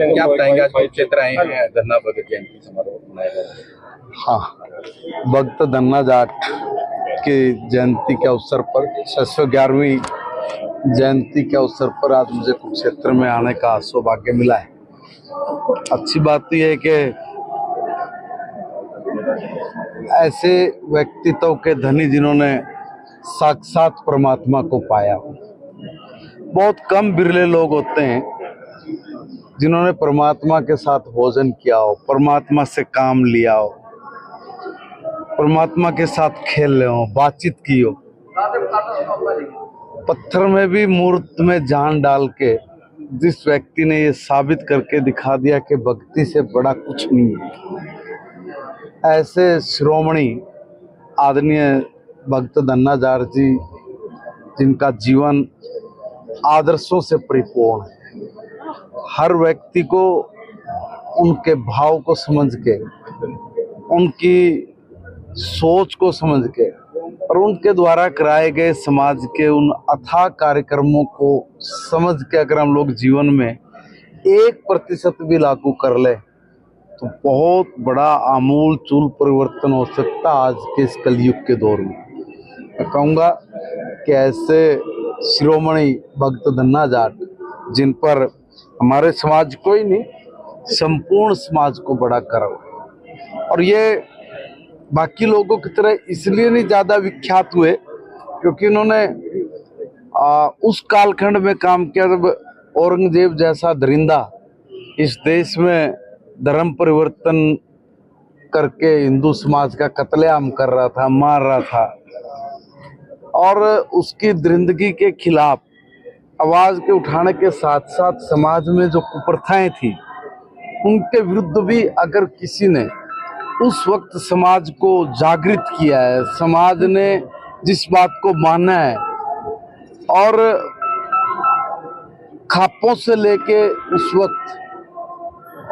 क्या बताएंगे, आज कुरुक्षेत्र आए हैं, धन्ना भगत जयंती समारोह मनाया जा रहा है। हाँ, भक्त धन्ना जाट की जयंती के अवसर पर 611वीं जयंती के अवसर पर आज मुझे कुरुक्षेत्र में आने का सौभाग्य मिला है। अच्छी बात यह है कि ऐसे व्यक्तित्व के धनी जिन्होंने साक्षात परमात्मा को पाया हो, बहुत कम बिरले लोग होते हैं जिन्होंने परमात्मा के साथ भोजन किया हो, परमात्मा से काम लिया हो, परमात्मा के साथ खेल हो, बातचीत की हो। पत्थर में भी मूर्त में जान डाल के जिस व्यक्ति ने ये साबित करके दिखा दिया कि भक्ति से बड़ा कुछ नहीं है, ऐसे श्रोमणी आदरणीय भक्त धन्ना जाट जी, जिनका जीवन आदर्शों से परिपूर्ण है। हर व्यक्ति को उनके भाव को समझ के, उनकी सोच को समझ के और उनके द्वारा कराए गए समाज के उन अथाह कार्यक्रमों को समझ के अगर हम लोग जीवन में 1% भी लागू कर ले तो बहुत बड़ा आमूल चूल परिवर्तन हो सकता आज के इस कलयुग के दौर में। मैं कहूँगा कि ऐसे शिरोमणि भक्त धन्ना जाट, जिन पर हमारे समाज को ही नहीं संपूर्ण समाज को बड़ा गर्व है, और ये बाकी लोगों की तरह इसलिए नहीं ज़्यादा विख्यात हुए क्योंकि उन्होंने उस कालखंड में काम किया जब औरंगजेब जैसा दरिंदा इस देश में धर्म परिवर्तन करके हिंदू समाज का कत्लेआम कर रहा था, मार रहा था, और उसकी दरिंदगी के खिलाफ आवाज के उठाने के साथ साथ समाज में जो कुप्रथाएं थी उनके विरुद्ध भी अगर किसी ने उस वक्त समाज को जागृत किया है, समाज ने जिस बात को माना है और खापों से लेके उस वक्त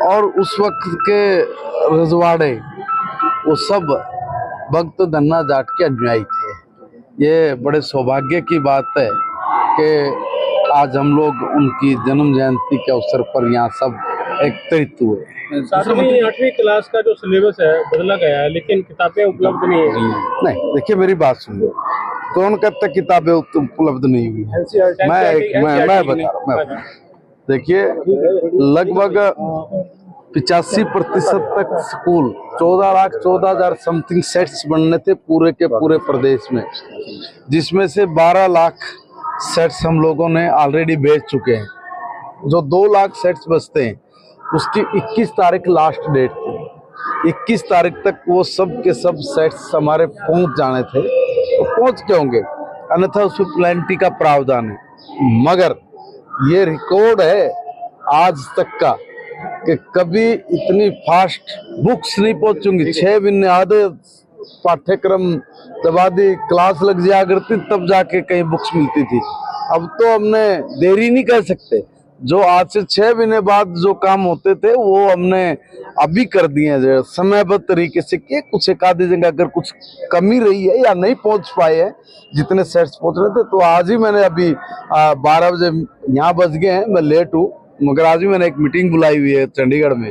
और उस वक्त के रजवाड़े, वो सब भक्त धन्ना जाट के अनुयायी थे। ये बड़े सौभाग्य की बात है कि आज हम लोग उनकी जन्म जयंती के अवसर पर यहाँ सब एकत्रित हुए। 7वीं 8वीं क्लास का जो सिलेबस है बदला गया है, लेकिन किताबें उपलब्ध नहीं है। नहीं, देखिए मेरी बात सुनिए, कौन कहता किताबें उपलब्ध नहीं हुई है? मैं बता रहा हूँ। देखिए लगभग 85% तक स्कूल 14,14,000 समथिंग सेट्स बनने थे पूरे के पूरे प्रदेश में, जिसमें से 12 लाख सेट्स हम लोगों ने ऑलरेडी बेच चुके हैं। जो 2 लाख सेट्स बचते हैं उसकी 21 तारीख लास्ट डेट थी। 21 तारीख तक वो सब के सब सेट्स हमारे पहुंच जाने थे, तो पहुंच के होंगे, अन्यथा उसमें प्लेंटी का प्रावधान है। मगर ये रिकॉर्ड है आज तक का कि कभी इतनी फास्ट बुक्स नहीं पहुंचूंगी। 6 महीने आधे पाठ्यक्रम जब आधी क्लास लग जाया करती तब जाके कहीं बुक्स मिलती थी। अब तो हमने देरी नहीं कर सकते, जो आज से 6 महीने बाद जो काम होते थे वो हमने अभी कर दिए हैं समयबद्ध तरीके से। कि कुछ एक आधी जगह अगर कुछ कमी रही है या नहीं पहुंच पाए हैं जितने सेट्स पहुंच रहे थे, तो आज ही मैंने अभी 12 बजे यहाँ बज गए हैं, मैं लेट हूँ, मगर आज भी मैंने एक मीटिंग बुलाई हुई है चंडीगढ़ में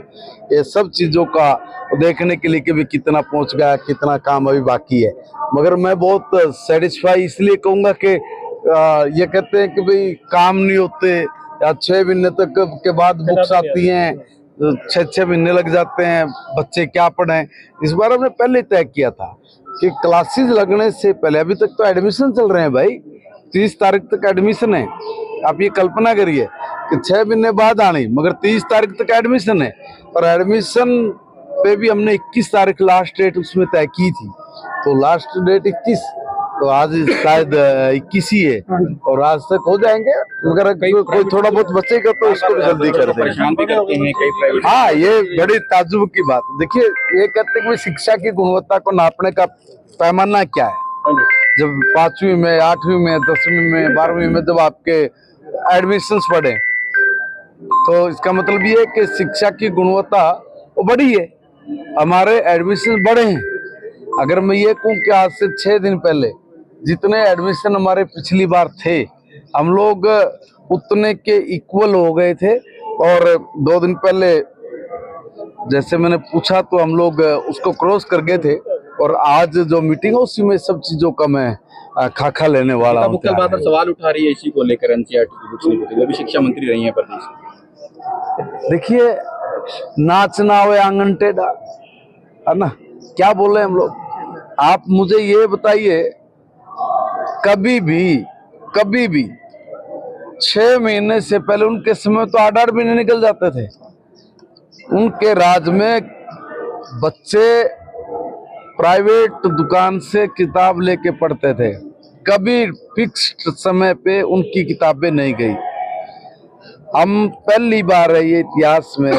ये सब चीज़ों का देखने के लिए कि भी कितना पहुंच गया, कितना काम अभी बाकी है। मगर मैं बहुत सेटिस्फाई इसलिए कहूँगा कि ये कहते हैं कि भाई काम नहीं होते या 6 महीने तक के बाद बुक्स आती हैं, 6 महीने लग जाते हैं, बच्चे क्या पढ़ें। इस बार हमने पहले तय किया था कि क्लासेस लगने से पहले, अभी तक तो एडमिशन चल रहे हैं भाई, 30 तारीख तक एडमिशन है। आप ये कल्पना करिए कि 6 महीने बाद आनी, मगर 30 तारीख तक एडमिशन है, और एडमिशन पे भी हमने 21 तारीख लास्ट डेट उसमें तय की थी। तो लास्ट डेट 21, तो आज शायद 21 ही है और आज तक हो जाएंगे। अगर कोई थोड़ा बहुत बचेगा तो उसको भी जल्दी कर देंगे। हाँ, ये बड़ी ताज्जुब की बात। देखिए ये कहते हैं कि शिक्षा की गुणवत्ता को नापने का पैमाना क्या है। जब 5वीं में, 8वीं में, 10वीं में, 12वीं में जब आपके एडमिशन्स बढ़े तो इसका मतलब ये है कि शिक्षा की गुणवत्ता वो बढ़ी है, हमारे एडमिशन बढ़े हैं। अगर मैं ये कहूँ कि आज से 6 दिन पहले जितने एडमिशन हमारे पिछली बार थे, हम लोग उतने के इक्वल हो गए थे, और 2 दिन पहले जैसे मैंने पूछा तो हम लोग उसको क्रॉस कर गए थे, और आज जो मीटिंग है उसी में सब चीजों का मैं खाका लेने वाला हूँ। मुख्य बात पर सवाल उठा रही है इसी को लेकर एनसीईआरटी की बुक्स नहीं होती, वो भी शिक्षा मंत्री रही है प्रदेश में। देखिए, नाचना हो आंगन टेढ़ा, है ना, क्या बोले हम लोग। आप मुझे ये बताइए, कभी भी 6 महीने से पहले उनके समय तो 8-8 महीने निकल जाते थे। उनके राज में बच्चे प्राइवेट दुकान से किताब लेके पढ़ते थे, कभी फिक्स्ड समय पे उनकी किताबें नहीं गई। हम पहली बार है ये इतिहास में